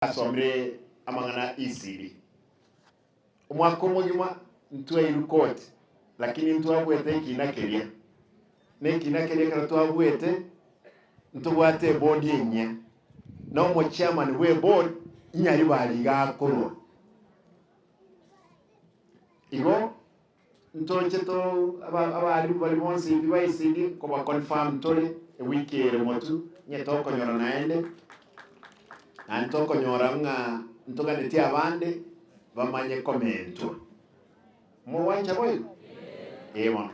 asomre amangana ECD omwaka omugima ntwa irukoti lakini ntwabwete kinakeria nekinakeria kana twabwete ntubwate board yenye no mo chairman we board inyari bali gakorwa igo ntonche to abali bali monsi bibaisidi ko ba confirm tole e wiki remotu nyetoko nyora naende antoko nyora nga ntoka netia abande bamanye komento mo wanja boy ewa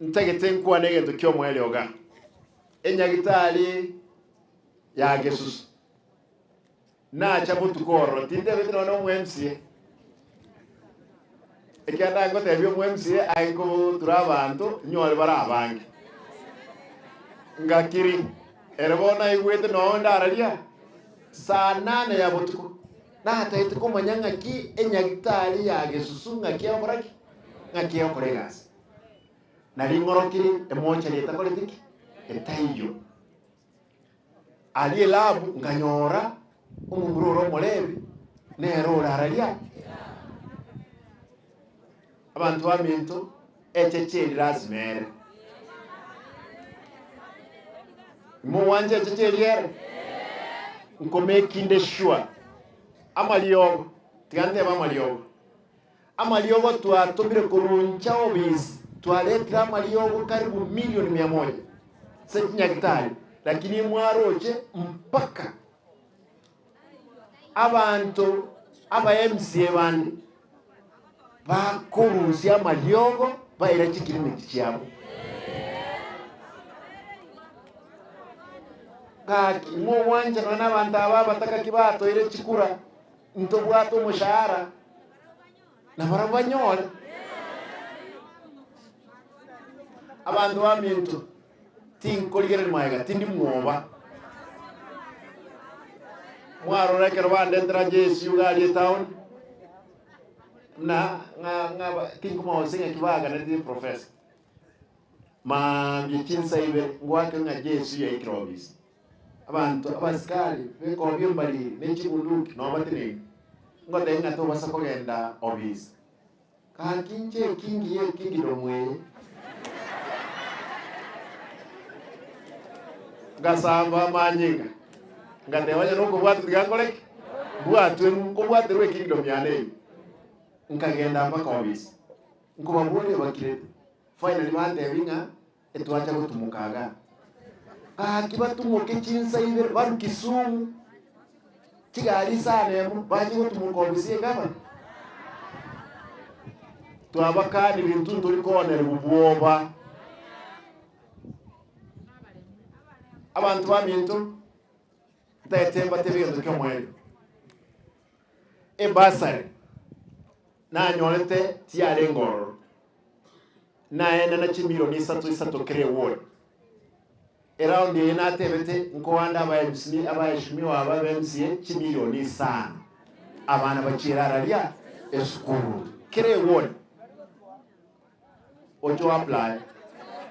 ntagete kwa nege tukyo mwele oga enyagitali ya Jesus na chabutu koro tinde vetro no mwemsi ekanda ngote byo mwemsi aiko turabantu nyole barabange ngakiri erebona igwete no ndaralia saa 8 ya butuko na taite ko manyanga ki enyagitali ya Jesus ngakia boraki ngakia koregas na ringorokiri emocha leta politiki etaiyo ali labu nganyora umururo molebi nero raralia abantu aminto echecheli lazimere mu wanje echecheli ere nkome kinde shua amaliogo tigante amaliogo twatobire kuruncha obisi twaleta amaliogo karibu milioni 100 sekinyagitali lakini mwaroche mpaka abantu aba MCA bandi bakurusia amaliogo baira chikirimiti cyabo kaki mu wanje na bantu aba bataka kibato ire chikura ntobwato mushahara na barabanyora abantu bamintu tinkoligere maiga tindi mwoba mwaro rekero bande trajesu gali town na nga tinko maosinga kibaga na di professor ma bichinsa ibe ngwake nga Jesu ya ikrobis abantu abaskali beko byombali nechibunduki no batini ngote nga to basako genda obis ka kinje kingi domwe gasamba manyinga ngate wanya no kubwatu digangole bwatu ko bwatu rwe kingi domyane nkagenda mpaka obis nkubabone bakire finally mande binga etwacha gutumukaga kibatumoke chinsa ibe baru Kisumu kigali sane baje gutumuka obisi ngaba twabakani bintu turi konera buboba abantu bamintu tayetemba tebiyendo kyomwele ebasare na nyolete tiare ngoro na ena na chimilioni 3 kere word around the natebete nkoanda abayishimiwa ababemsiye chimilioni 5 abana bachiraralia esukuru kere word ojo apply